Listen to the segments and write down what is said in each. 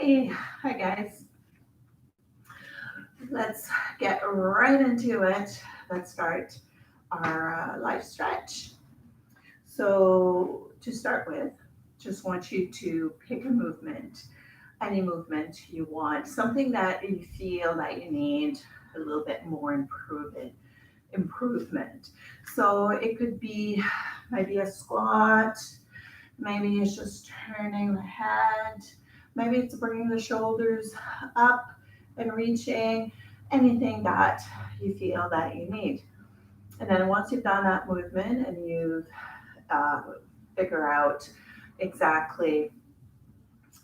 Hi guys. Let's get right into it. Let's start our life stretch. So, to start with, just want you to pick a movement, any movement you want, something that you feel that you need a little bit more improvement. So, it could be maybe a squat, maybe it's just turning the head, maybe it's bringing the shoulders up and reaching, anything that you feel that you need. And then once you've done that movement and you uh, figure out exactly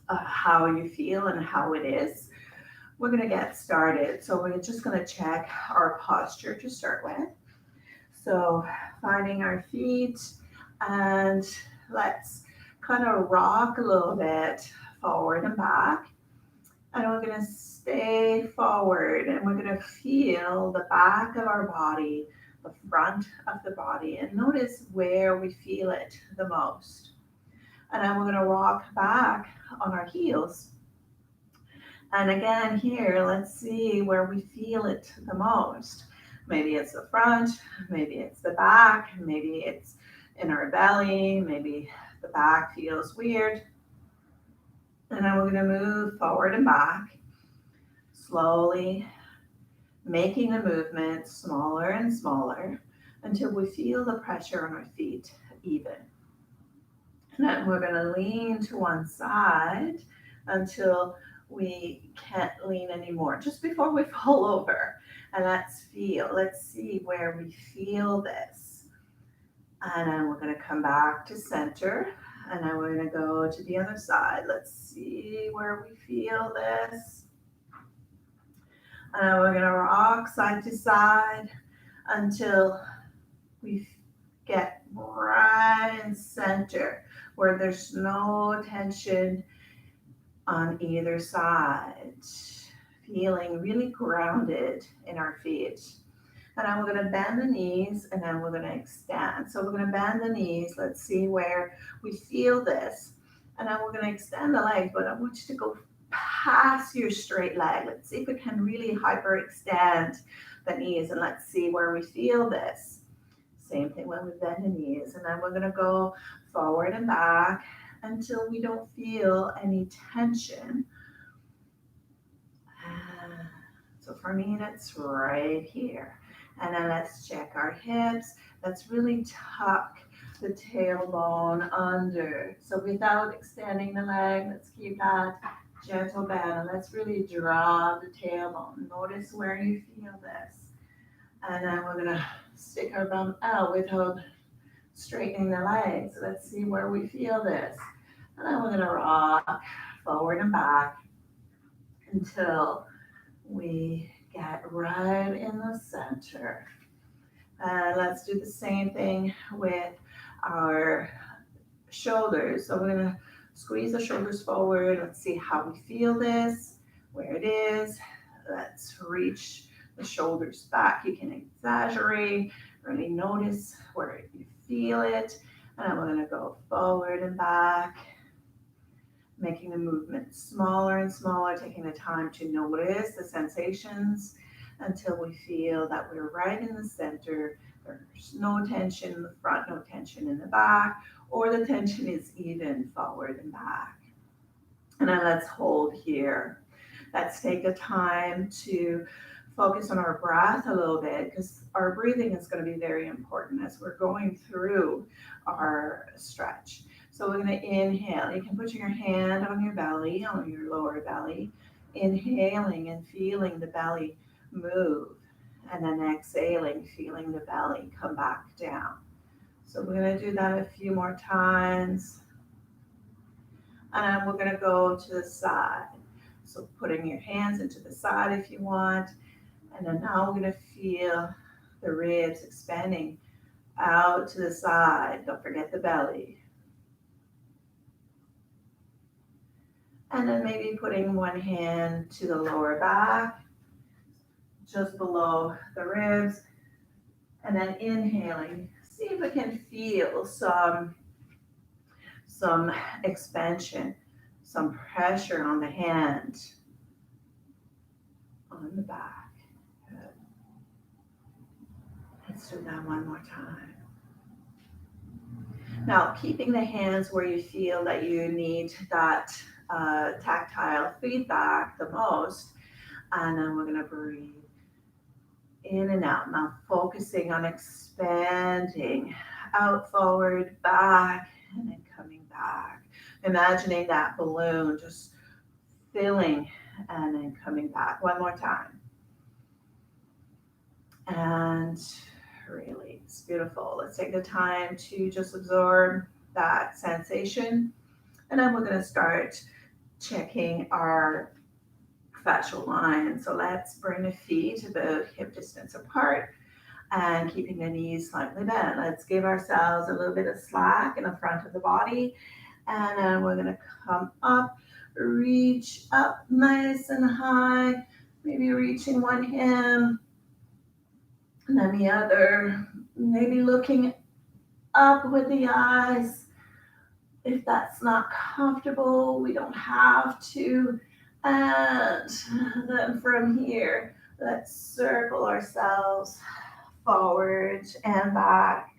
how you feel and how it is, we're going to get started. So we're just going to check our posture to start with. So finding our feet, and let's kind of rock a little bit forward and back. And we're going to stay forward and we're going to feel the back of our body, the front of the body, and notice where we feel it the most. And then we're going to rock back on our heels. And again, here, let's see where we feel it the most. Maybe it's the front, maybe it's the back, maybe it's in our belly, maybe the back feels weird. And then we're going to move forward and back slowly, making the movement smaller and smaller until we feel the pressure on our feet even. And then we're going to lean to one side until we can't lean anymore, just before we fall over. And let's see where we feel this. And then we're going to come back to center. And then we're going to go to the other side. Let's see where we feel this. And we're going to rock side to side until we get right in center where there's no tension on either side. Feeling really grounded in our feet. And then we're going to bend the knees and then we're going to extend. So we're going to bend the knees. Let's see where we feel this. And then we're going to extend the legs, but I want you to go past your straight leg. Let's see if we can really hyperextend the knees, and let's see where we feel this. Same thing when we bend the knees, and then we're going to go forward and back until we don't feel any tension. So for me, that's right here. And then let's check our hips. Let's really tuck the tailbone under. So without extending the leg, let's keep that gentle bend. And let's really draw the tailbone. Notice where you feel this. And then we're going to stick our bum out without straightening the legs. Let's see where we feel this. And then we're going to rock forward and back until we get right in the center. And let's do the same thing with our shoulders. So we're going to squeeze the shoulders forward. Let's see how we feel this, where it is. Let's reach the shoulders back. You can exaggerate, really notice where you feel it. And then we're going to go forward and back, making the movement smaller and smaller, taking the time to notice the sensations until we feel that we're right in the center. There's no tension in the front, no tension in the back, or the tension is even forward and back. And then let's hold here. Let's take the time to focus on our breath a little bit, because our breathing is going to be very important as we're going through our stretch. So we're going to inhale. You can put your hand on your belly, on your lower belly, inhaling and feeling the belly move. And then exhaling, feeling the belly come back down. So we're going to do that a few more times. And then we're going to go to the side. So putting your hands into the side if you want. And then now we're going to feel the ribs expanding out to the side. Don't forget the belly. And then maybe putting one hand to the lower back, just below the ribs. And then inhaling. See if we can feel some expansion, some pressure on the hand, on the back. Good. Let's do that one more time. Now, keeping the hands where you feel that you need that tactile feedback the most, and then we're going to breathe in and out. Now, focusing on expanding out, forward, back, and then coming back. Imagining that balloon just filling and then coming back. One more time. And release. Beautiful. Let's take the time to just absorb that sensation. And then we're going to start checking our fascial line. So let's bring the feet about hip distance apart and keeping the knees slightly bent. Let's give ourselves a little bit of slack in the front of the body. And then we're going to come up, reach up nice and high, maybe reaching one hand and then the other, maybe looking up with the eyes. If that's not comfortable, we don't have to. And then from here, let's circle ourselves forward and back.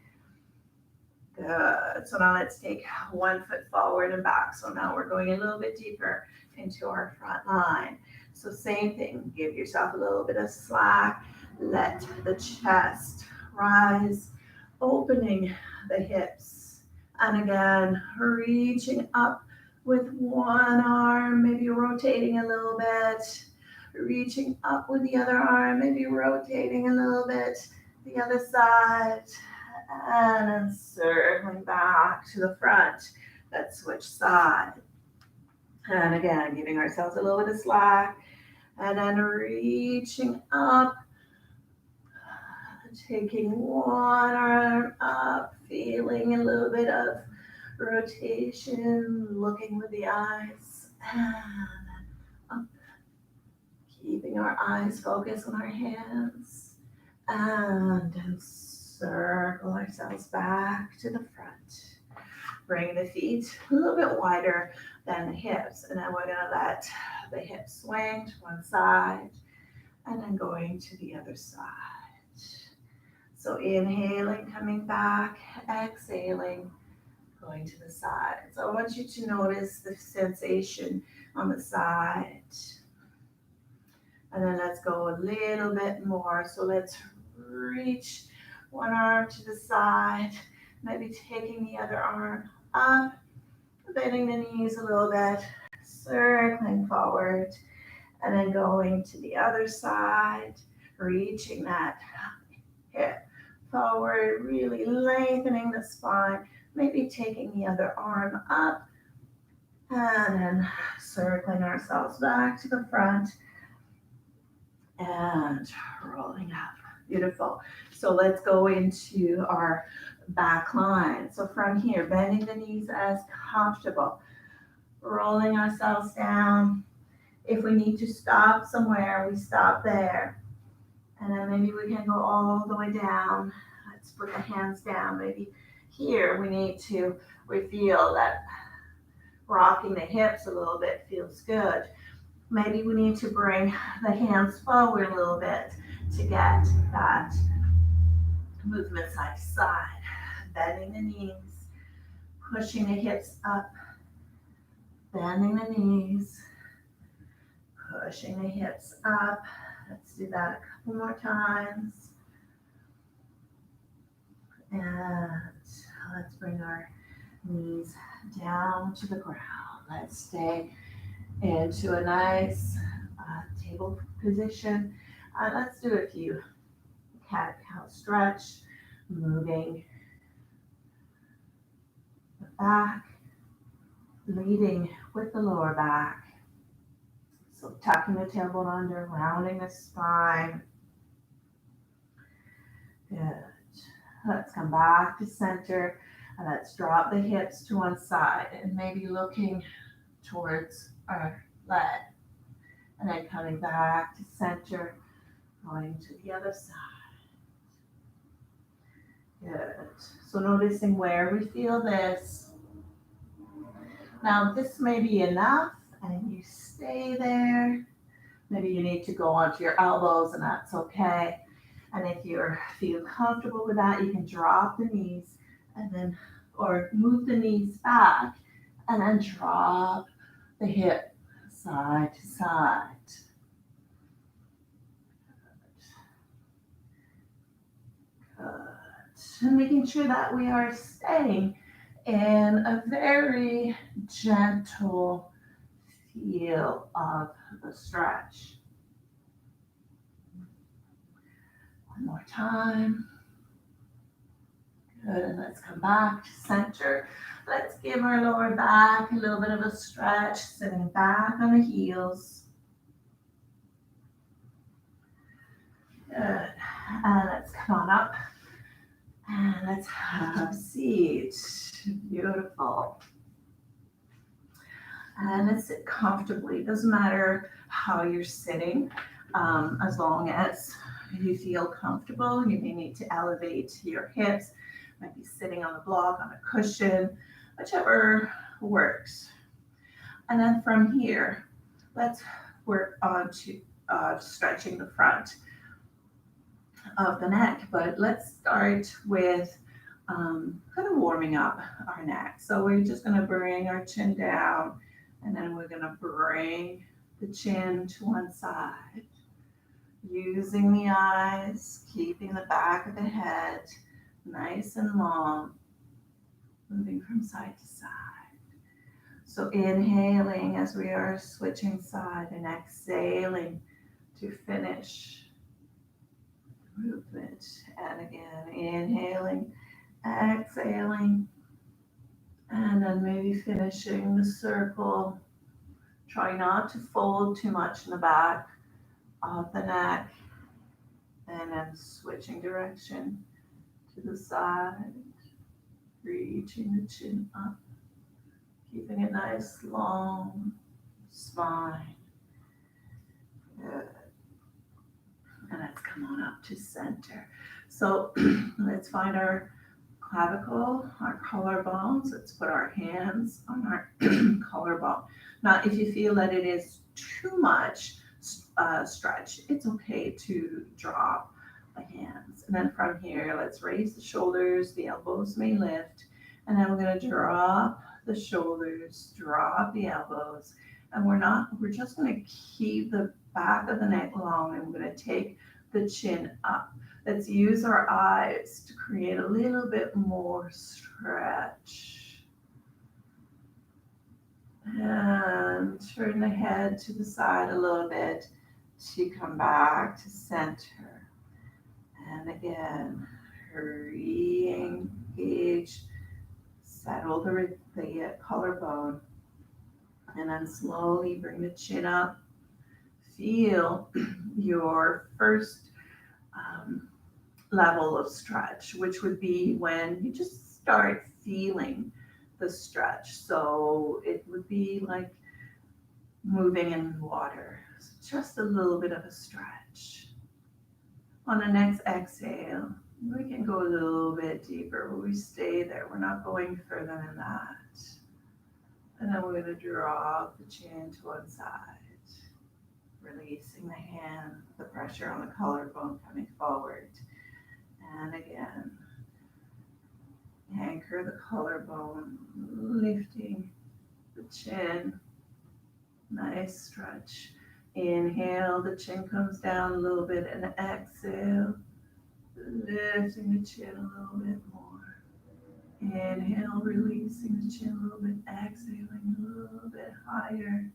Good. So now let's take one foot forward and back. So now we're going a little bit deeper into our front line. So same thing, give yourself a little bit of slack. Let the chest rise, opening the hips. And again, reaching up with one arm, maybe rotating a little bit. Reaching up with the other arm, maybe rotating a little bit. The other side. And then circling back to the front. Let's switch side. And again, giving ourselves a little bit of slack. And then reaching up. Taking one arm up, feeling a little bit of rotation, looking with the eyes, and up. Keeping our eyes focused on our hands, and then circle ourselves back to the front. Bring the feet a little bit wider than the hips, and then we're going to let the hips swing to one side, and then going to the other side. So inhaling, coming back, exhaling, going to the side. So I want you to notice the sensation on the side. And then let's go a little bit more. So let's reach one arm to the side, maybe taking the other arm up, bending the knees a little bit, circling forward, and then going to the other side, reaching that hip forward, really lengthening the spine, maybe taking the other arm up, and then circling ourselves back to the front, and rolling up. Beautiful. So let's go into our back line. So from here, bending the knees as comfortable, rolling ourselves down. If we need to stop somewhere, we stop there. And then maybe we can go all the way down. Let's put the hands down. Maybe here we feel that rocking the hips a little bit feels good. Maybe we need to bring the hands forward a little bit to get that movement side to side. Bending the knees, pushing the hips up, bending the knees, pushing the hips up. Let's do that a couple more times. And let's bring our knees down to the ground. Let's stay into a nice table position. Let's do a few cat-cow stretch, moving the back, leading with the lower back. So tucking the tailbone under, rounding the spine. Good. Let's come back to center, and let's drop the hips to one side and maybe looking towards our leg. And then coming back to center, going to the other side. Good. So noticing where we feel this. Now this may be enough and you stay there. Maybe you need to go onto your elbows and that's okay. And if you feel comfortable with that, you can drop the knees and then, or move the knees back and then drop the hip side to side. Good. And making sure that we are staying in a very gentle feel of the stretch. One more time. Good, and let's come back to center. Let's give our lower back a little bit of a stretch, sitting back on the heels. Good, and let's come on up. And let's have a seat. Beautiful. And let's sit comfortably. It doesn't matter how you're sitting, as long as you feel comfortable. You may need to elevate your hips. Might be sitting on a block, on a cushion, whichever works. And then from here, let's work on to stretching the front of the neck. But let's start with kind of warming up our neck. So we're just going to bring our chin down, and then we're going to bring the chin to one side, using the eyes, keeping the back of the head nice and long, moving from side to side. So inhaling as we are switching side and exhaling to finish the movement. And again, inhaling, exhaling, and then maybe finishing the circle. Try not to fold too much in the back of the neck, and then switching direction to the side, reaching the chin up, keeping a nice long spine. Good. And let's come on up to center. So let's find our clavicle, our collarbones. Let's put our hands on our collarbone. Now, if you feel that it is too much stretch, it's okay to drop the hands. And then from here, let's raise the shoulders, the elbows may lift, and then we're going to drop the shoulders, drop the elbows, and we're just going to keep the back of the neck long, and we're going to take the chin up. Let's use our eyes to create a little bit more stretch. And turn the head to the side a little bit to come back to center. And again, re-engage, settle the collarbone, and then slowly bring the chin up. Feel your first level of stretch, which would be when you just start feeling the stretch. So it would be like moving in water, just a little bit of a stretch. On the next exhale, we can go a little bit deeper, but we stay there. We're not going further than that. And then we're going to drop the chin to one side, releasing the hand, the pressure on the collarbone coming forward. And again, anchor the collarbone, lifting the chin. Nice stretch. Inhale, the chin comes down a little bit, and exhale, lifting the chin a little bit more. Inhale, releasing the chin a little bit, exhaling a little bit higher.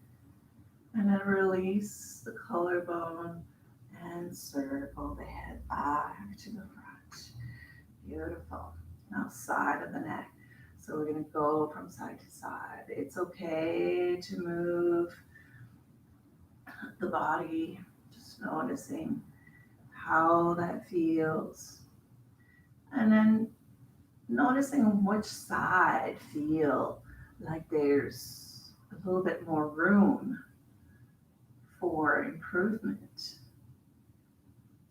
And then release the collarbone and circle the head back to the front. Beautiful. Now side of the neck. So we're going to go from side to side. It's okay to move the body, just noticing how that feels. And then noticing which side feel like there's a little bit more room for improvement.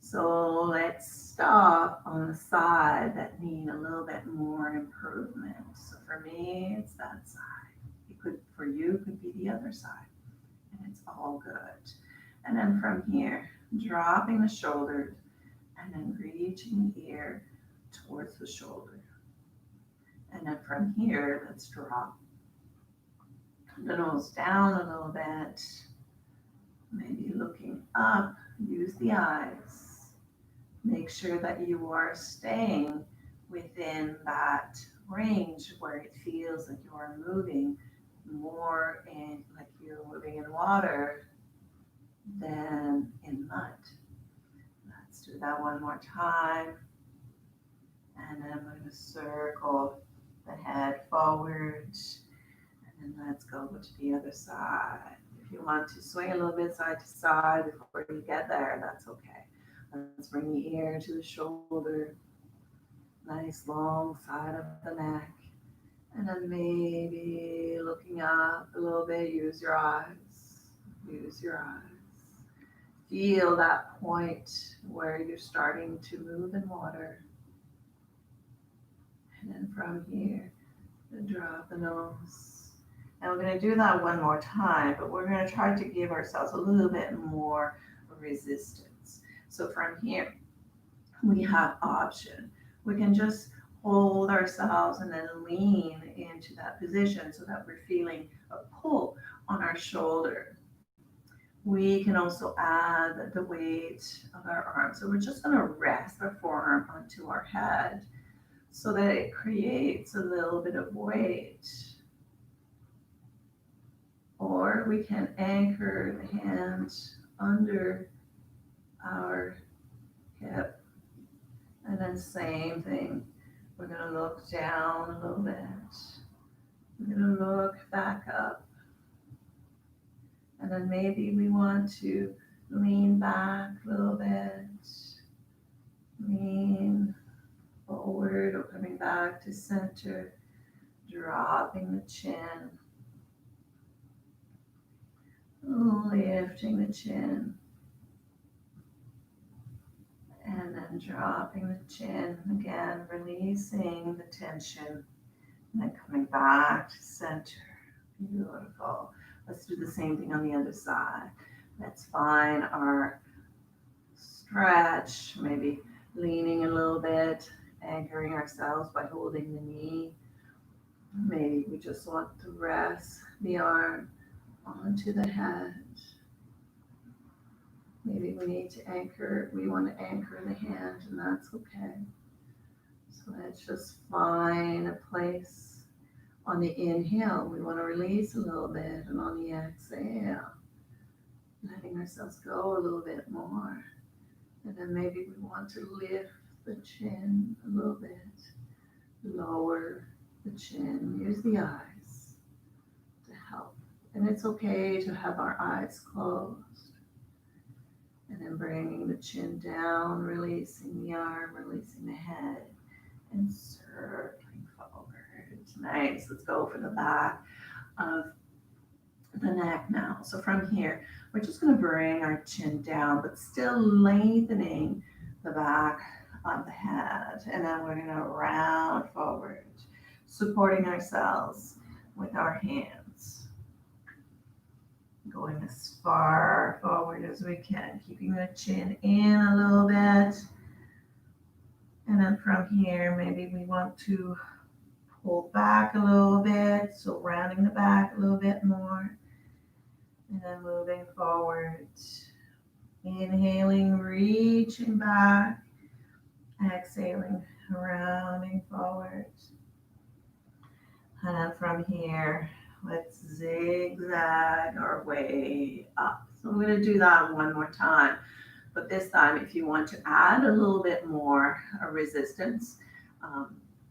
So let's stop on the side that need a little bit more improvement. So for me, it's that side. You for you could be the other side, and it's all good. And then from here, dropping the shoulder and then reaching the ear towards the shoulder. And then from here, let's drop the nose down a little bit, maybe looking up, use the eyes. Make sure that you are staying within that range where it feels like you are moving more in, like you're moving in water than in mud. Let's do that one more time. And then I'm going to circle the head forward. And then let's go to the other side. If you want to swing a little bit side to side before you get there, that's okay. Let's bring the ear to the shoulder. Nice long side of the neck. And then maybe looking up a little bit, use your eyes. Use your eyes. Feel that point where you're starting to move in water. And then from here, drop the nose. And we're going to do that one more time, but we're going to try to give ourselves a little bit more resistance. So from here, we have option. We can just hold ourselves and then lean into that position so that we're feeling a pull on our shoulder. We can also add the weight of our arms. So we're just going to rest our forearm onto our head so that it creates a little bit of weight. Or we can anchor the hand under our hip. And then same thing. We're going to look down a little bit. We're going to look back up. And then maybe we want to lean back a little bit. Lean forward or coming back to center. Dropping the chin. Lifting the chin. And then dropping the chin again, releasing the tension, and then coming back to center. Beautiful. Let's do the same thing on the other side. Let's find our stretch, maybe leaning a little bit, anchoring ourselves by holding the knee. Maybe we just want to rest the arm onto the head. Maybe we need to anchor, we want to anchor the hand, and that's okay. So let's just find a place. On the inhale, we want to release a little bit, and on the exhale, letting ourselves go a little bit more. And then maybe we want to lift the chin a little bit, lower the chin, use the eyes to help. And it's okay to have our eyes closed. And then bringing the chin down, releasing the arm, releasing the head, and circling forward. Nice. Let's go for the back of the neck now. So from here, we're just going to bring our chin down, but still lengthening the back of the head. And then we're going to round forward, supporting ourselves with our hands. Going as far forward as we can, keeping the chin in a little bit. And then from here, maybe we want to pull back a little bit, so rounding the back a little bit more. And then moving forward. Inhaling, reaching back. Exhaling, rounding forward. And then from here, let's zigzag our way up. So I'm going to do that one more time. But this time, if you want to add a little bit more resistance,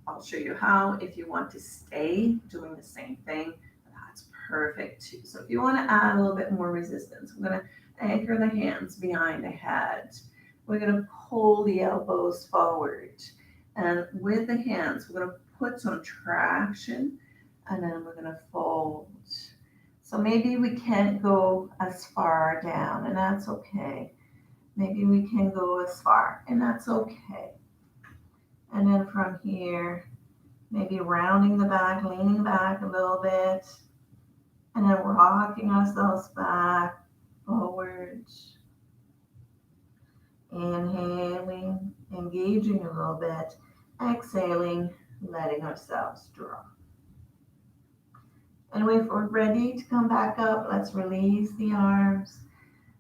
I'll show you how. If you want to stay doing the same thing, that's perfect too. So if you want to add a little bit more resistance, I'm going to anchor the hands behind the head. We're going to pull the elbows forward. And with the hands, we're going to put some traction, and then we're going to fold. So maybe we can't go as far down, and that's okay. Maybe we can go as far, and that's okay. And then from here, maybe rounding the back, leaning back a little bit. And then rocking ourselves back, forward. Inhaling, engaging a little bit. Exhaling, letting ourselves drop. And if we're ready to come back up, let's release the arms.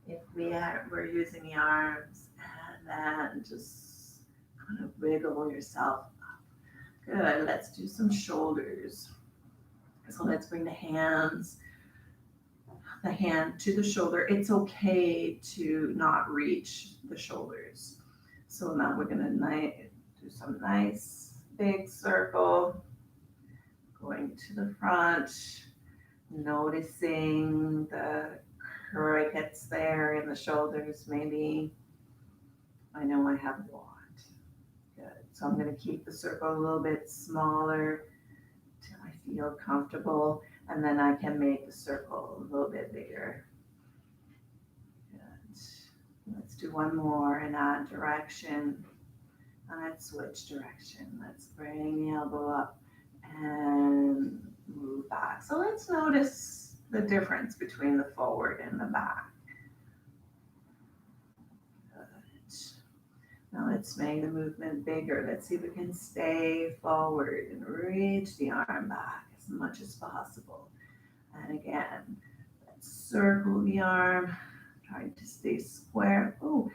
If we're using the arms, and then just kind of wiggle yourself up. Good. Let's do some shoulders. So let's bring the hand to the shoulder. It's okay to not reach the shoulders. So now we're gonna do some nice big circle, going to the front, noticing the crickets there in the shoulders. Maybe I know I have a lot. Good. So I'm gonna keep the circle a little bit smaller till I feel comfortable, and then I can make the circle a little bit bigger. Good. Let's do one more in that direction. And let's switch direction. Let's bring the elbow up and move back. So let's notice the difference between the forward and the back. Good. Now let's make the movement bigger. Let's see if we can stay forward and reach the arm back as much as possible. And again, let's circle the arm, trying to stay square. Oh,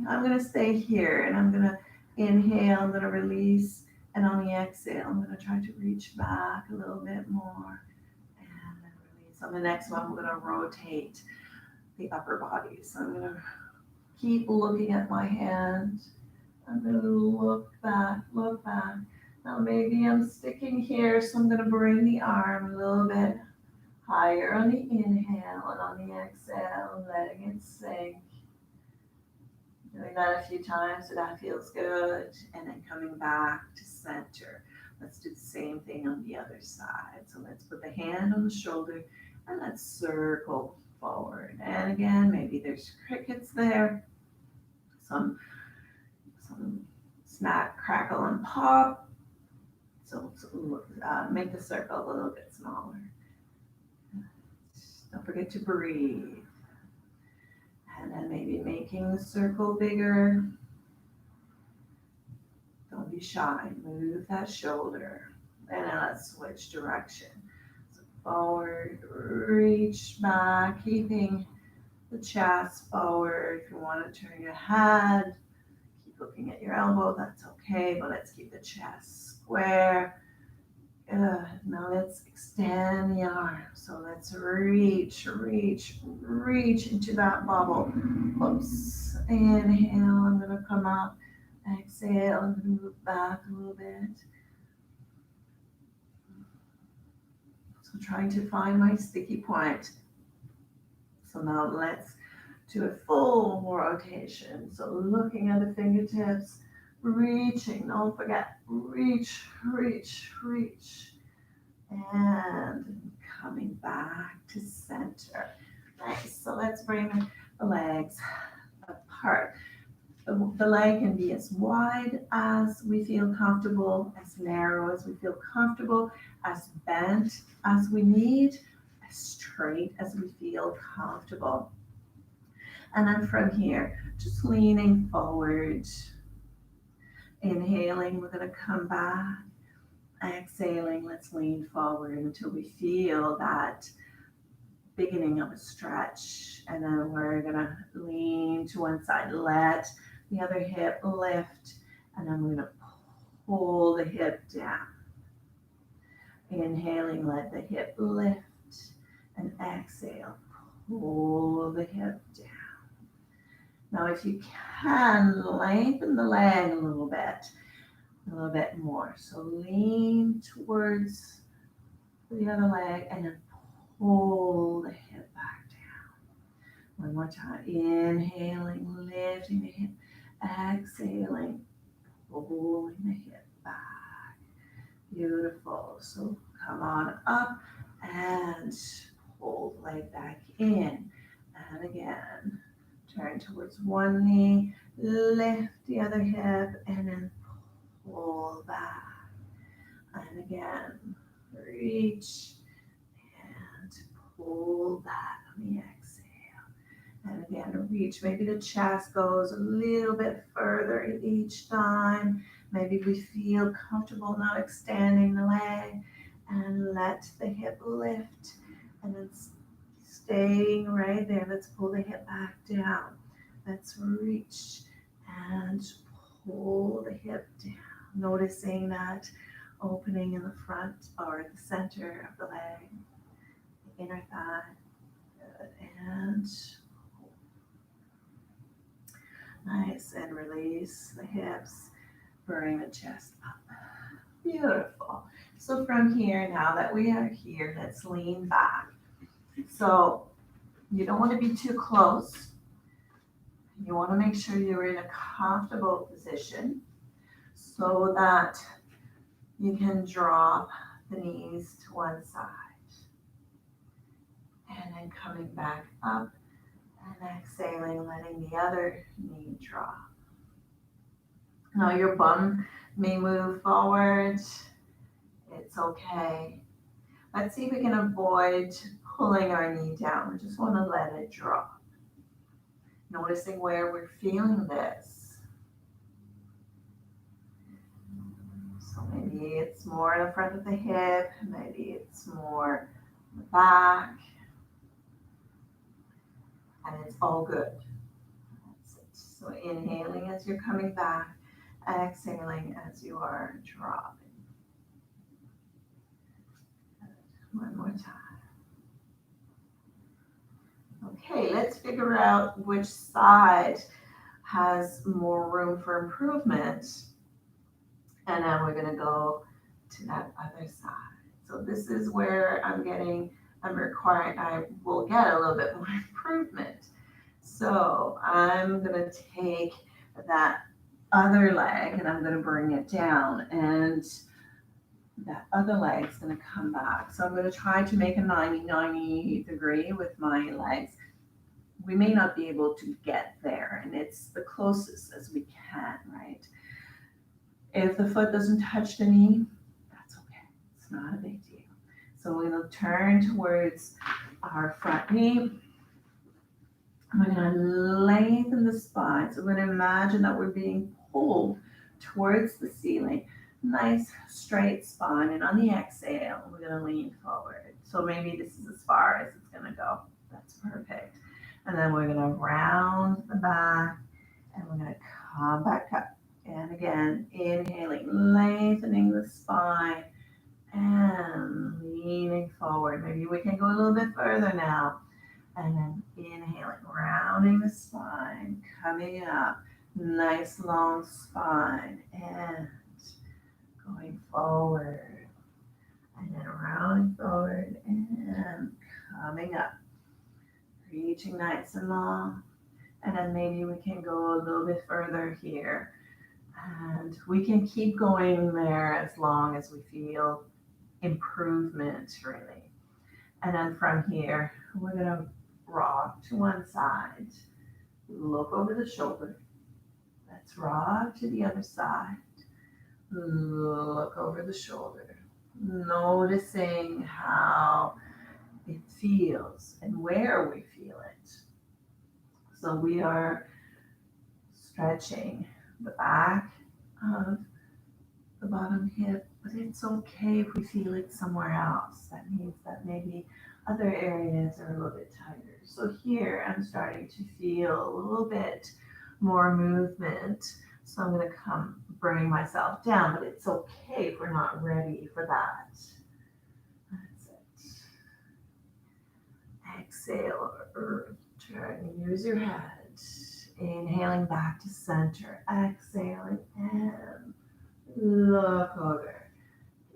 I'm going to stay here and I'm going to inhale, I'm going to release, and on the exhale, I'm going to try to reach back a little bit more and then release. On the next one, we're going to rotate the upper body. So I'm going to keep looking at my hand. I'm going to look back, look back. Now maybe I'm sticking here, so I'm going to bring the arm a little bit higher on the inhale, and on the exhale, letting it sink. Doing that a few times so that feels good, and then coming back to center. Let's do the same thing on the other side. So let's put the hand on the shoulder and let's circle forward. And again, maybe there's crickets there, some snack, crackle, and pop. So make the circle a little bit smaller. Don't forget to breathe. And then maybe making the circle bigger. Don't be shy. Move that shoulder. And then let's switch direction. So forward, reach back, keeping the chest forward. If you want to turn your head, keep looking at your elbow. That's okay, but let's keep the chest square. Good. Now let's extend the arm. So let's reach into that bubble. Oops. Inhale, I'm going to come up. Exhale, I'm going to move back a little bit. So trying to find my sticky point. So now let's do a full rotation. So looking at the fingertips, reaching, don't forget, reach, and coming back to center. Nice, so let's bring the legs apart. The leg can be as wide as we feel comfortable, as narrow as we feel comfortable, as bent as we need, as straight as we feel comfortable. And then from here, just leaning forward. Inhaling, we're going to come back. Exhaling, let's lean forward until we feel that beginning of a stretch. And then we're going to lean to one side, let the other hip lift, and then we're going to pull the hip down. Inhaling, let the hip lift, and exhale, pull the hip down. Now, if you can, lengthen the leg a little bit more. So lean towards the other leg and then pull the hip back down. One more time. Inhaling, lifting the hip. Exhaling, pulling the hip back. Beautiful. So come on up and pull the leg back in. And again. Turn towards one knee, lift the other hip, and then pull back. And again, reach and hold that on the exhale. And again, reach. Maybe the chest goes a little bit further each time. Maybe we feel comfortable now extending the leg and let the hip lift. And then staying right there. Let's pull the hip back down. Let's reach and pull the hip down. Noticing that opening in the front or the center of the leg, the inner thigh. Good. And nice, and release the hips, bring the chest up. Beautiful. So from here, now that we are here, let's lean back. So you don't want to be too close. You want to make sure you're in a comfortable position so that you can drop the knees to one side. And then coming back up and exhaling, letting the other knee drop. Now your bum may move forward. It's okay. Let's see if we can avoid pulling our knee down. We just want to let it drop. Noticing where we're feeling this. So maybe it's more in the front of the hip. Maybe it's more in the back. And it's all good. That's it. So inhaling as you're coming back, exhaling as you are dropping. Good. One more time. Okay, let's figure out which side has more room for improvement. And then we're going to go to that other side. So this is where I will get a little bit more improvement. So I'm going to take that other leg and I'm going to bring it down, and that other leg is going to come back. So I'm going to try to make a 90 degree with my legs. We may not be able to get there, and it's the closest as we can, right? If the foot doesn't touch the knee, that's okay. It's not a big deal. So we're going to turn towards our front knee. We're going to lengthen the spine. So we're going to imagine that we're being pulled towards the ceiling. Nice straight spine. And on the exhale, we're going to lean forward. So maybe this is as far as it's going to go. That's perfect. And then we're going to round the back and we're going to come back up. And again, inhaling, lengthening the spine and leaning forward. Maybe we can go a little bit further now. And then inhaling, rounding the spine, coming up, nice long spine, and going forward. And then rounding forward and coming up. Reaching nice and long. And then maybe we can go a little bit further here. And we can keep going there as long as we feel improvement, really. And then from here, we're going to rock to one side. Look over the shoulder. Let's rock to the other side. Look over the shoulder. Noticing how it feels and where we feel it. So we are stretching the back of the bottom hip, but it's okay if we feel it somewhere else. That means that maybe other areas are a little bit tighter. So here I'm starting to feel a little bit more movement. So I'm going to bring myself down, but it's okay if we're not ready for that. That's it. Exhale, turn, use your head. Inhaling back to center, exhaling and look over.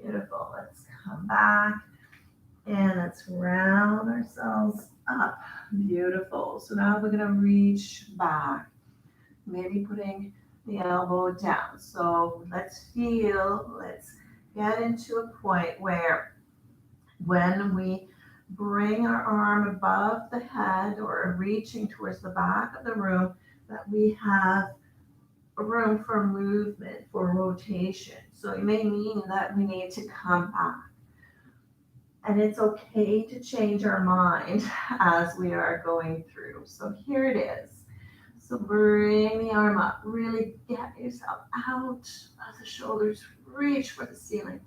Beautiful. Let's come back and let's round ourselves up. Beautiful. So now we're going to reach back, maybe putting the elbow down. So let's get into a point where when we bring our arm above the head or reaching towards the back of the room, that we have room for movement, for rotation. So it may mean that we need to come back. And it's okay to change our mind as we are going through. So here it is. So bring the arm up. Really get yourself out of the shoulders. Reach for the ceiling.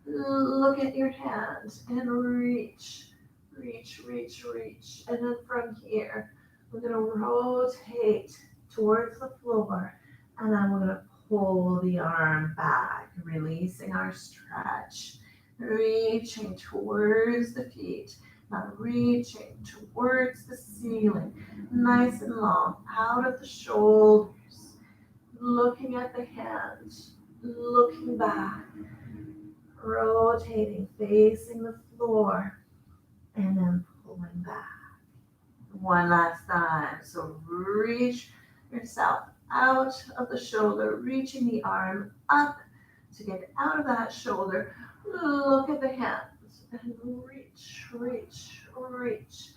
Look at your hand and reach, reach, reach, reach. And then from here, we're going to rotate towards the floor. And then we're going to pull the arm back, releasing our stretch. Reaching towards the feet. Now reaching towards the ceiling. Nice and long. Out of the shoulders. Looking at the hands. Looking back. Rotating, facing the floor, and then pulling back. One last time. So reach yourself out of the shoulder, reaching the arm up to get out of that shoulder. Look at the hands and reach, reach, reach.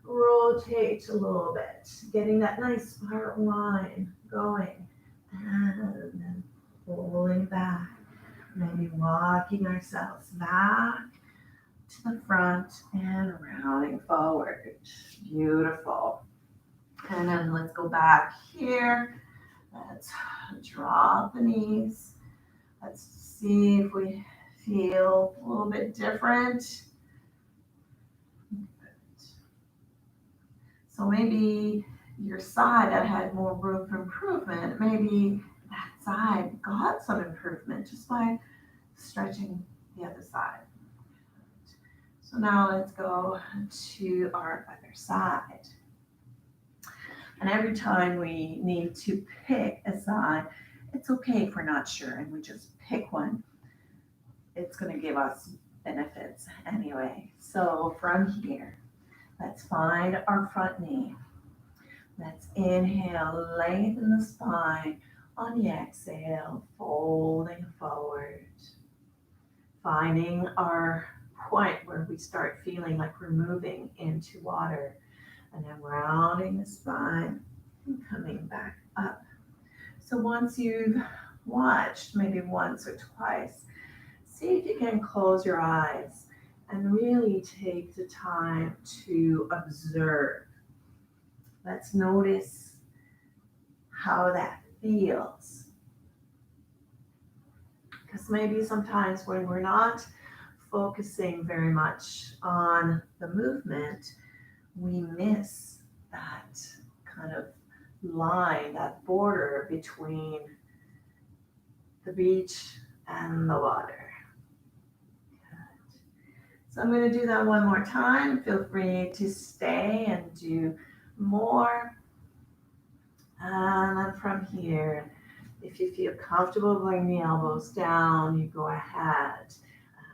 Rotate a little bit, getting that nice spiral line going, and then pulling back. Maybe walking ourselves back to the front and rounding forward. Beautiful. And then let's go back here. Let's drop the knees. Let's see if we feel a little bit different. So maybe your side that had more room for improvement, maybe that side got some improvement just by stretching the other side. So now let's go to our other side. And every time we need to pick a side, it's okay if we're not sure and we just pick one. It's going to give us benefits anyway. So from here, let's find our front knee. Let's inhale, lengthen the spine. On the exhale, folding forward. Finding our point where we start feeling like we're moving into water. And then rounding the spine and coming back up. So once you've watched, maybe once or twice, see if you can close your eyes and really take the time to observe. Let's notice how that feels. Because maybe sometimes when we're not focusing very much on the movement, we miss that kind of line, that border between the beach and the water. Good. So I'm going to do that one more time. Feel free to stay and do more. And then from here, if you feel comfortable bring the elbows down, you go ahead.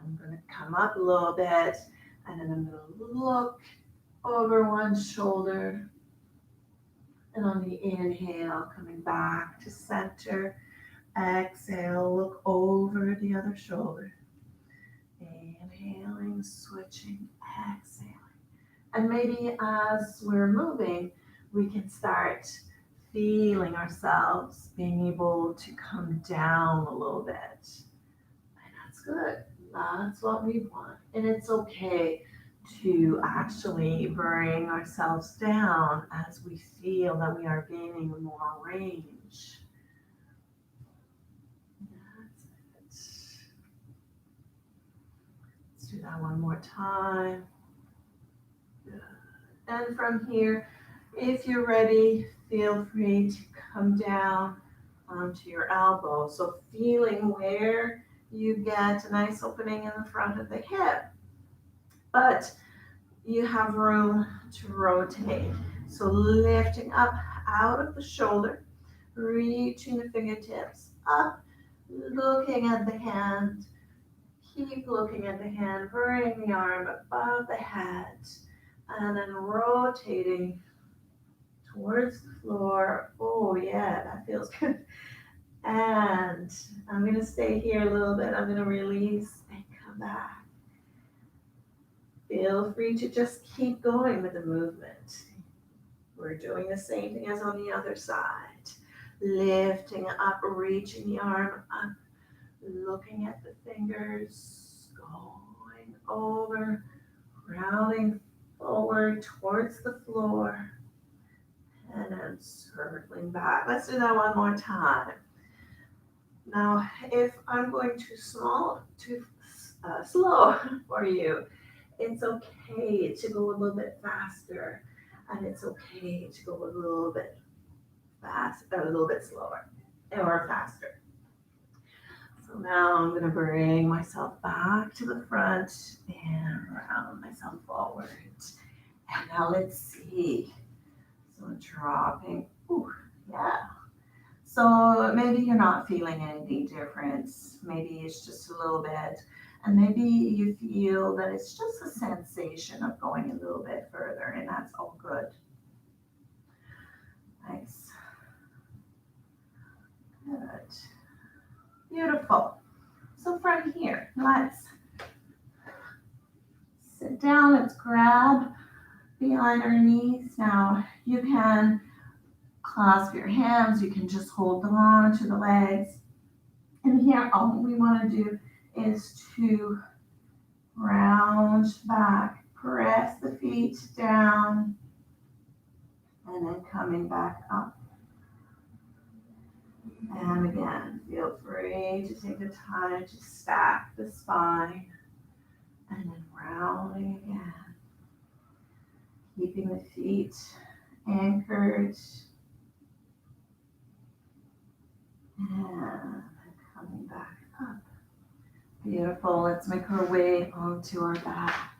I'm going to come up a little bit, and then I'm going to look over one shoulder. And on the inhale, coming back to center. Exhale, look over the other shoulder. Inhaling, switching, exhaling. And maybe as we're moving, we can start feeling ourselves being able to come down a little bit. And that's good. That's what we want. And it's okay to actually bring ourselves down as we feel that we are gaining more range. That's it. Let's do that one more time. Good. And from here, if you're ready, feel free to come down onto your elbow. So feeling where you get a nice opening in the front of the hip, but you have room to rotate. So lifting up out of the shoulder, reaching the fingertips up, looking at the hand. Keep looking at the hand, bring the arm above the head, and then rotating towards the floor. Oh yeah, that feels good. And I'm going to stay here a little bit. I'm going to release and come back. Feel free to just keep going with the movement. We're doing the same thing as on the other side. Lifting up, reaching the arm up, looking at the fingers, going over, rounding forward towards the floor, and then circling back. Let's do that one more time. Now, if I'm going too slow for you, it's okay to go a little bit faster, and it's okay to go a little bit a little bit slower or faster. So now I'm gonna bring myself back to the front and round myself forward. And now let's see. So dropping, ooh, yeah. So maybe you're not feeling any difference. Maybe it's just a little bit. And maybe you feel that it's just a sensation of going a little bit further, and that's all good. Nice. Good. Beautiful. So from here, let's sit down. Let's grab behind our knees. Now you can clasp your hands. You can just hold on to the legs. And here, all we want to do is to round back, press the feet down, and then coming back up. And again, feel free to take the time to stack the spine, and then rounding again, keeping the feet anchored, and coming back up. Beautiful. Let's make our way onto our back.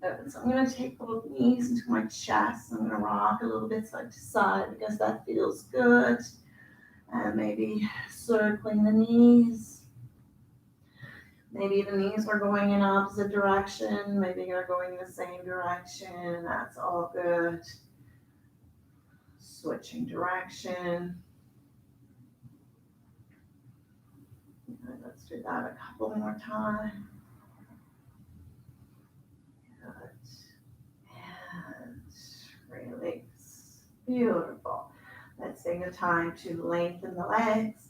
Good. So I'm going to take both knees into my chest. I'm going to rock a little bit side to side because that feels good. And maybe circling the knees. Maybe the knees are going in opposite direction. Maybe you're going in the same direction. That's all good. Switching direction. Good. Let's do that a couple more times. And release. Beautiful. Let's take the time to lengthen the legs,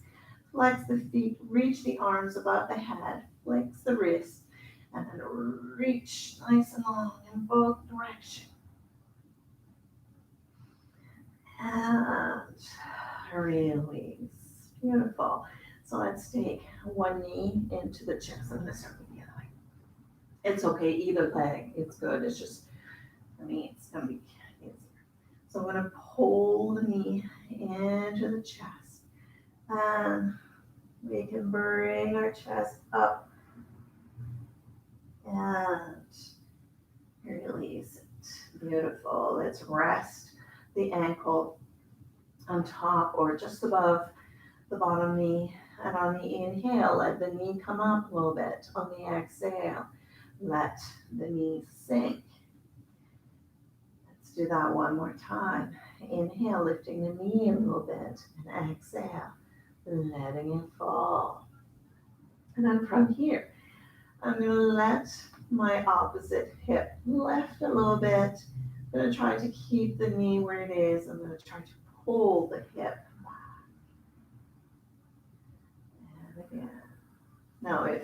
flex the feet, reach the arms above the head, flex the wrists, and then reach nice and long in both directions. And release. Beautiful. So let's take one knee into the chest. I'm going to start with the other leg. It's okay, either leg. It's good. It's just, for me, it's going to be easier. So I'm going to pull the knee into the chest. And we can bring our chest up and release it. Beautiful. Let's rest the ankle on top or just above the bottom knee. And on the inhale, let the knee come up a little bit. On the exhale, let the knee sink. Let's do that one more time. Inhale, lifting the knee a little bit. And exhale, letting it fall. And then from here, I'm going to let my opposite hip lift a little bit. I'm going to try to keep the knee where it is. I'm going to try to pull the hip back. And again. Now, if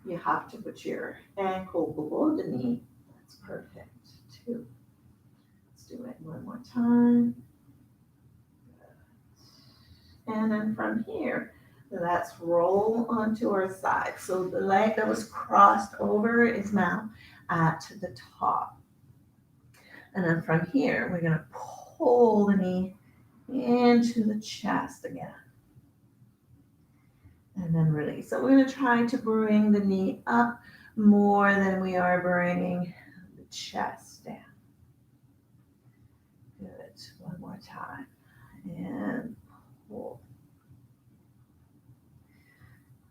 you have to put your ankle below the knee, that's perfect too. Let's do it one more time. And then from here, let's roll onto our side. So the leg that was crossed over is now at the top. And then from here, we're going to pull the knee into the chest again. And then release. So we're going to try to bring the knee up more than we are bringing the chest down. Good. One more time. And pull.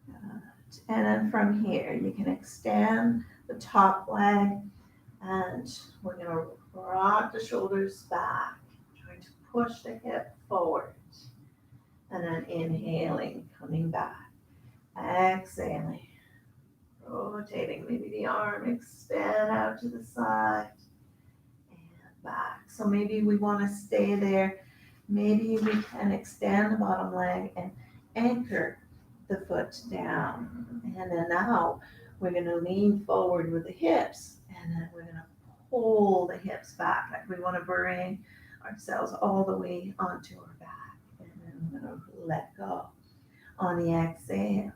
Good. And then from here, you can extend the top leg. And we're going to rock the shoulders back. Trying to push the hip forward. And then inhaling, coming back. Exhaling, rotating, maybe the arm extend out to the side and back. So maybe we want to stay there. Maybe we can extend the bottom leg and anchor the foot down. And then now we're going to lean forward with the hips, and then we're going to pull the hips back. Like we want to bring ourselves all the way onto our back. And then we're going to let go. On the exhale,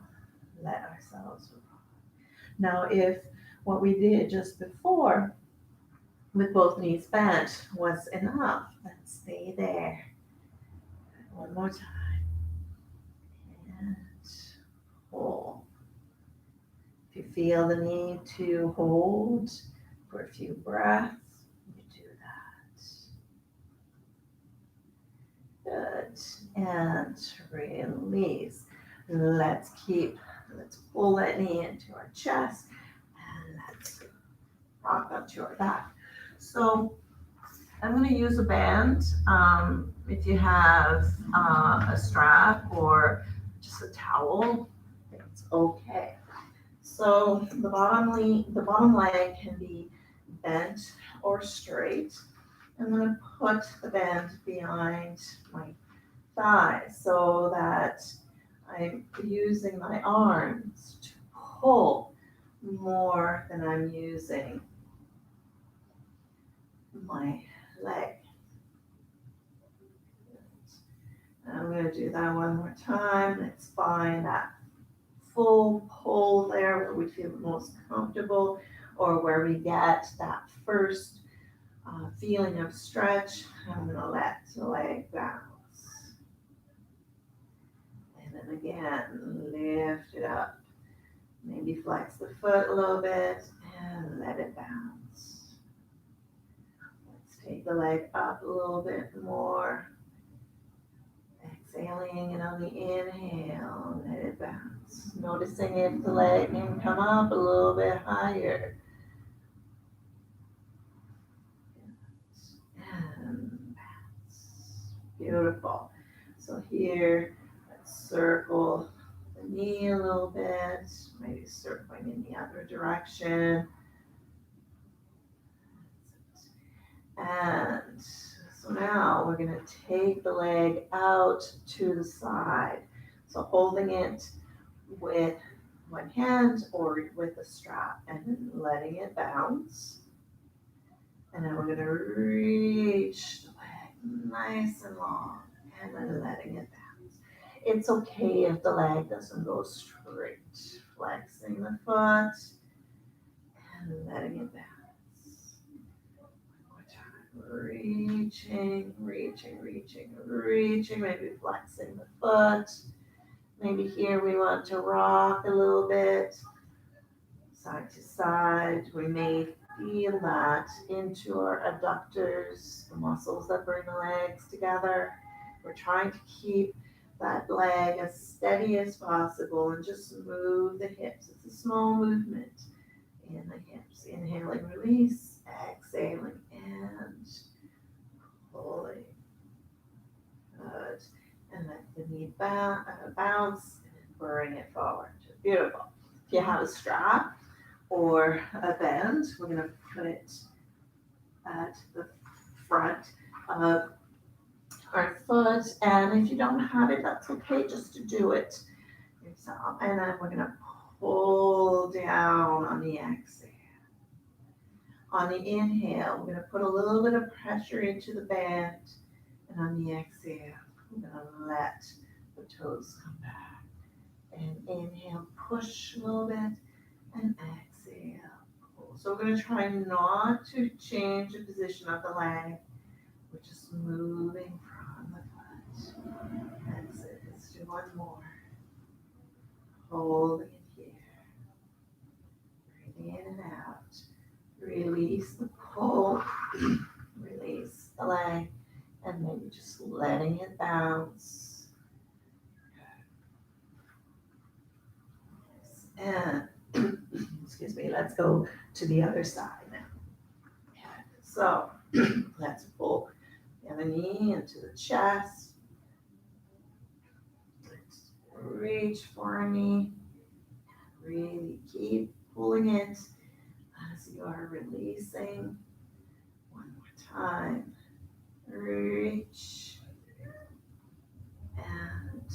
let ourselves roll. Now, if what we did just before with both knees bent was enough, let's stay there. One more time. And pull. If you feel the need to hold for a few breaths, you do that. Good. And release. Let's pull that knee into our chest, and let's rock onto our back. So I'm going to use a band. If you have a strap or just a towel, it's okay. So the bottom leg can be bent or straight. I'm going to put the band behind my thigh so that I'm using my arms to pull more than I'm using my leg. I'm going to do that one more time. Let's find that full pull there where we feel the most comfortable, or where we get that first feeling of stretch. I'm going to let the leg bounce. And then again, lift it up. Maybe flex the foot a little bit and let it bounce. Let's take the leg up a little bit more. Exhaling, and on the inhale, let it bounce. Noticing if the leg can come up a little bit higher. And bounce. Beautiful. So here, let's circle the knee a little bit, maybe circling in the other direction. And so now we're going to take the leg out to the side. So holding it with one hand or with a strap, and then letting it bounce. And then we're going to reach the leg nice and long, and then letting it bounce. It's okay if the leg doesn't go straight. Flexing the foot and letting it bounce. Reaching, maybe flexing the foot. Maybe here we want to rock a little bit, side to side. We may feel that into our adductors, the muscles that bring the legs together. We're trying to keep that leg as steady as possible and just move the hips. It's a small movement in the hips. Inhaling, release, exhaling, and pulling. Good. And let the knee bounce and bring it forward. Beautiful. If you have a strap or a band, we're going to put it at the front of our foot. And if you don't have it, that's okay, just to do it yourself. And then we're going to pull down on the exhale. On the inhale, we're going to put a little bit of pressure into the band. And on the exhale, we're going to let the toes come back. And inhale, push a little bit, and exhale, pull. So we're going to try not to change the position of the leg. We're just moving from the foot. That's it. Let's do one more. Holding it here. Breathing in and out. Release the pull. Release the leg. And maybe just letting it bounce. And excuse me, let's go to the other side now. So let's pull the other knee into the chest. Let's reach for a knee. Really keep pulling it as you are releasing. One more time. Reach and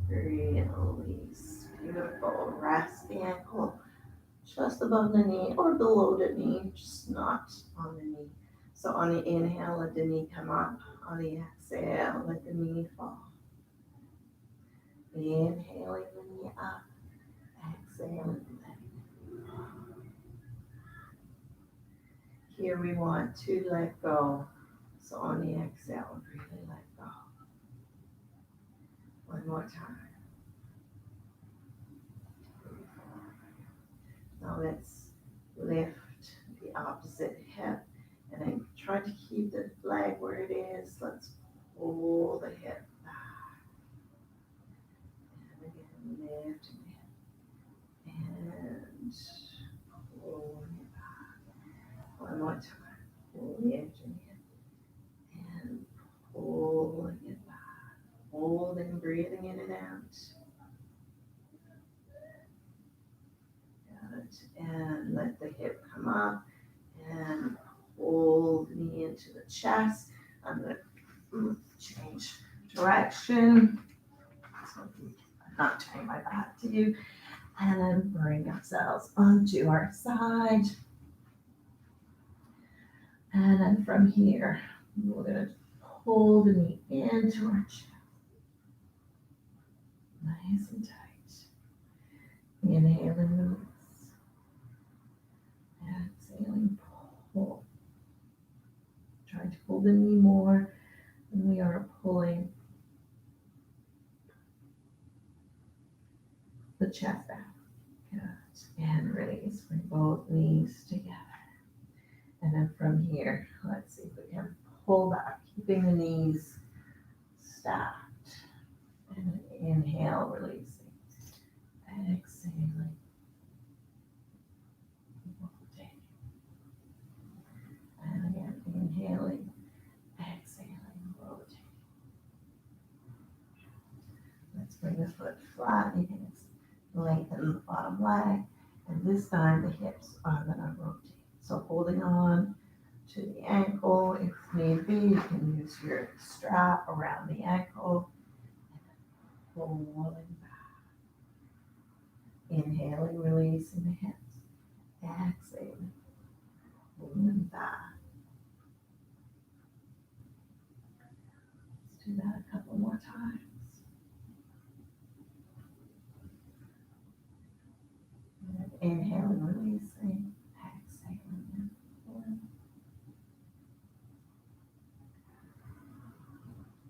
release. Beautiful. Rest the ankle just above the knee or below the knee, just not on the knee. So on the inhale, let the knee come up. On the exhale, let the knee fall. Inhaling the knee up, exhaling the knee fall. Here we want to let go. So on the exhale, really let go. One more time. Now let's lift the opposite hip and then try to keep the leg where it is. Let's pull the hip back. And again, lifting it and pulling it back. One more time. Lifting it and pulling it back. Holding, breathing in and out. Good. And let the hip come up and pull the knee into the chest. I'm going to change direction. So I'm not turning my back to you. And then bring ourselves onto our side. And then from here, we're going to pull the knee into our chest. Nice and tight. Inhale and release. Exhaling, pull. Try to pull the knee more than we are pulling the chest out. Good. And release. Bring both knees together. And then from here, let's see if we can pull back, keeping the knees stacked. And inhale, releasing. Exhaling. Rotating. And again, inhaling, exhaling, rotating. Let's bring the foot flat. You can lengthen the bottom leg. And this time the hips are going to rotate. So holding on to the ankle, if need be, you can use your strap around the ankle. And pulling back. Inhaling, releasing the hips. Exhaling, pulling back. Let's do that a couple more times. And inhaling, releasing. Exhaling, and pulling.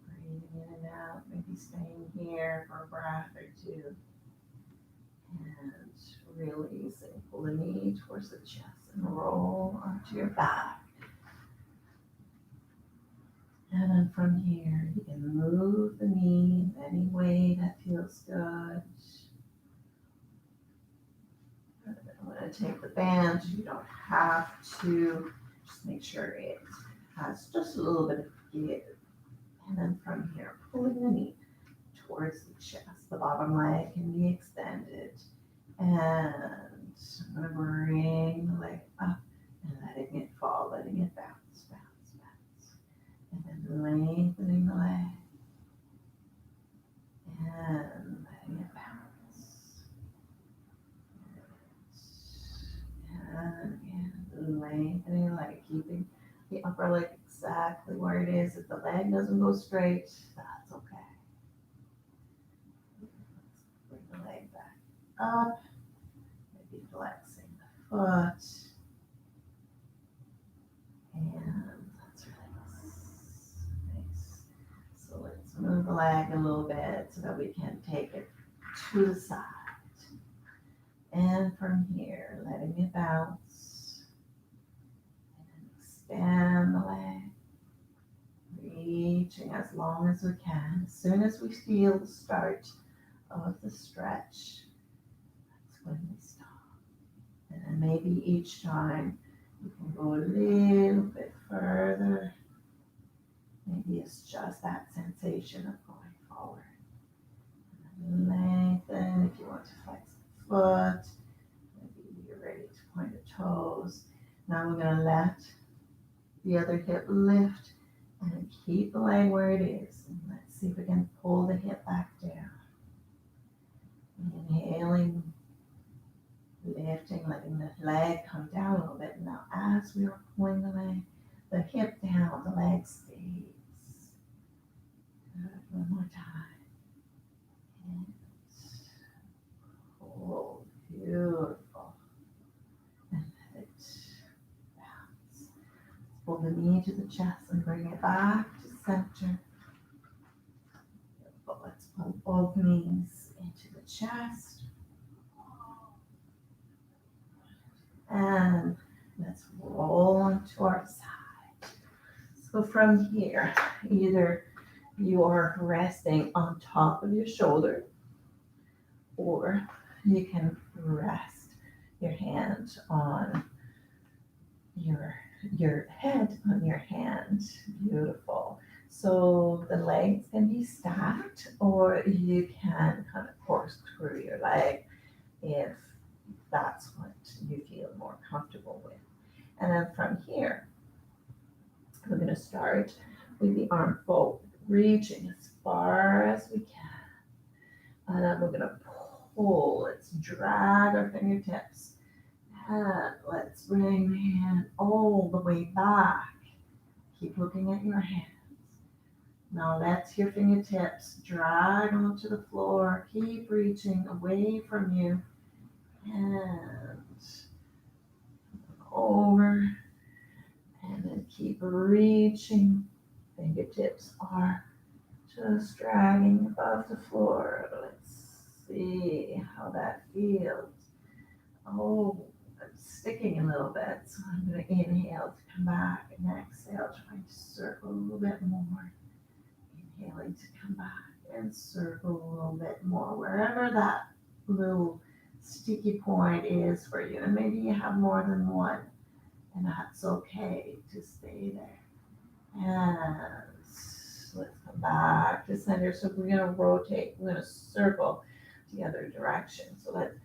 Breathing in and out, maybe staying here for a breath or two. And releasing. Pull the knee towards the chest and roll onto your back. And then from here, you can move the knee in any way that feels good. I'm going to take the band. You don't have to. Just make sure it has just a little bit of give. And then from here, pulling the knee towards the chest. The bottom leg can be extended. And I'm going to bring the leg up and letting it fall, letting it bounce, bounce, bounce. And then lengthening the leg. And letting it bounce. And again, lengthening the leg, keeping the upper leg exactly where it is. If the leg doesn't go straight, that's okay. Let's bring the leg back up. Maybe flexing the foot. And let's release. Nice. So let's move the leg a little bit so that we can take it to the side. And from here, letting it bounce. And expand the leg. Reaching as long as we can. As soon as we feel the start of the stretch, that's when we stop. And then maybe each time you can go a little bit further. Maybe it's just that sensation of going forward. And then lengthen if you want to flex the foot. Maybe you're ready to point the toes. Now we're going to let the other hip lift and keep the leg where it is. And let's see if we can pull the hip back down. Inhaling, lifting, letting the leg come down a little bit. Now, as we are pulling the hip down, the leg stays. Good. One more time. And pull. Beautiful. And let it bounce. Pull the knee to the chest and bring it back to center. But let's pull both knees into the chest. And let's roll onto our side. So from here, either you are resting on top of your shoulder, or you can rest your hand on your head on your hand. Beautiful. So the legs can be stacked, or you can kind of corkscrew your leg if that's what you feel more comfortable with. And then from here, we're going to start with the arm forward, reaching as far as we can. And then we're going to pull. Let's drag our fingertips. And let's bring the hand all the way back. Keep looking at your hands. Now let your fingertips drag onto the floor. Keep reaching away from you. And over. And then keep reaching. Fingertips are just dragging above the floor. Let's see how that feels. Oh, it's sticking a little bit. So I'm going to inhale to come back and exhale, trying to circle a little bit more. Inhaling to come back and circle a little bit more, wherever that little sticky point is for you. And maybe you have more than one, and that's okay to stay there. And let's come back to center. So we're going to rotate, we're going to circle the other direction. So let's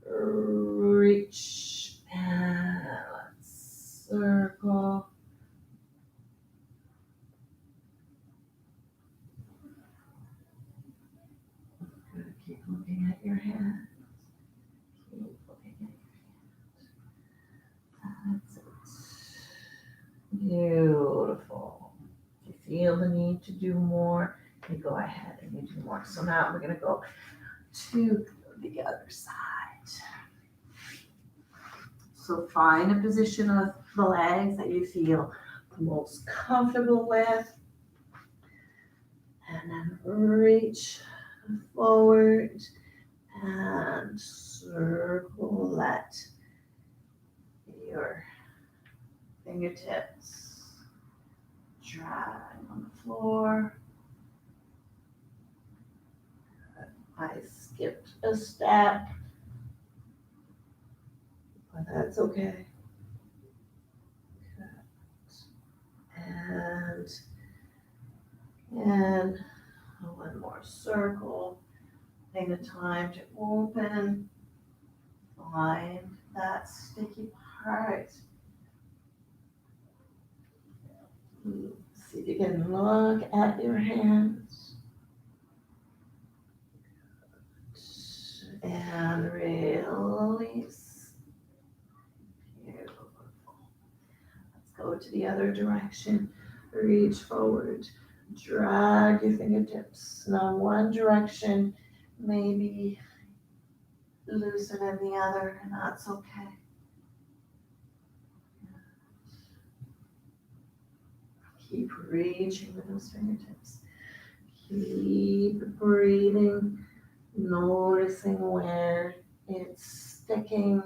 reach and let's circle. Good. Keep looking at your hands. Keep looking at your hands. That's it. Beautiful. If you feel the need to do more, you go ahead and you do more. So now we're going to go to the other side. So find a position of the legs that you feel the most comfortable with. And then reach forward and circle. Let your fingertips drag on the floor. I skipped a step, but that's okay. And one more circle. Take the time to open. Find that sticky part. See if you can look at your hands. And release. Beautiful. Let's go to the other direction. Reach forward. Drag your fingertips. Now one direction may be looser than the other, and that's okay. Keep reaching with those fingertips. Keep breathing, noticing where it's sticking.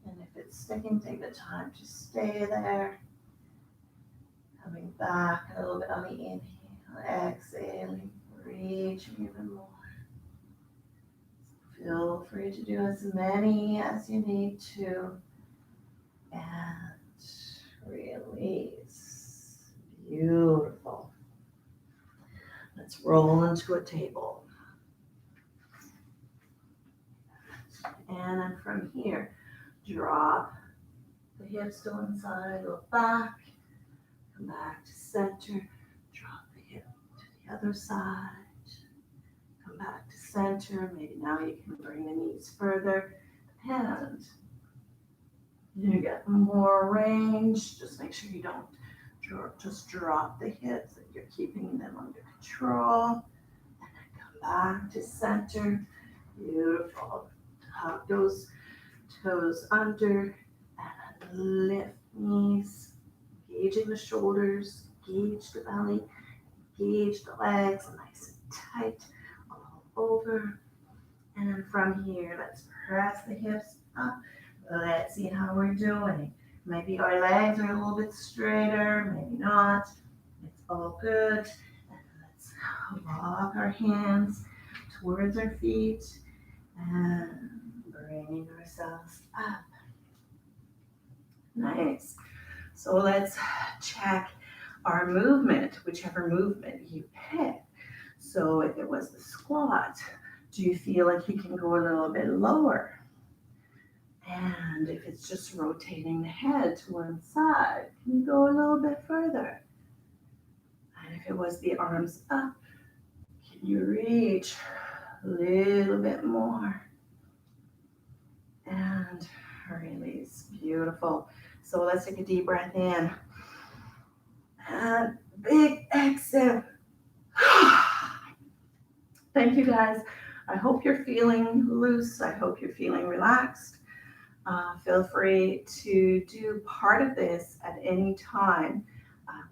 And if it's sticking, take the time to stay there. Coming back a little bit on the inhale, exhaling, reaching even more. Feel free to do as many as you need to. And release. Beautiful. Let's roll into a table. And then from here, drop the hips to one side, look back, come back to center, drop the hip to the other side, come back to center. Maybe now you can bring the knees further and You get more range. Just make sure you don't just drop the hips, that you're keeping them under control. And then come back to center. Beautiful. Tuck those toes under and lift knees, engaging the shoulders, engage the belly, engage the legs, nice and tight all over. And then from here, let's press the hips up. Let's see how we're doing. Maybe our legs are a little bit straighter, maybe not. It's all good. And let's walk our hands towards our feet and bringing ourselves up. Nice. So let's check our movement, whichever movement you pick. So if it was the squat, do you feel like you can go a little bit lower? And if it's just rotating the head to one side, can you go a little bit further? And if it was the arms up, can you reach a little bit more? And release. Beautiful. So let's take a deep breath in. And big exhale. Thank you guys. I hope you're feeling loose. I hope you're feeling relaxed. Feel free to do part of this at any time.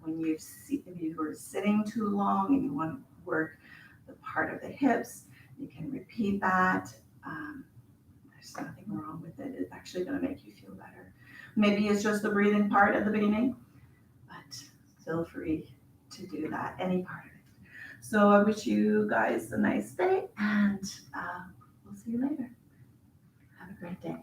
When if you were sitting too long and you want to work the part of the hips, you can repeat that. There's nothing wrong with it. It's actually going to make you feel better. Maybe it's just the breathing part at the beginning, but feel free to do that, any part of it. So I wish you guys a nice day, and we'll see you later. Have a great day.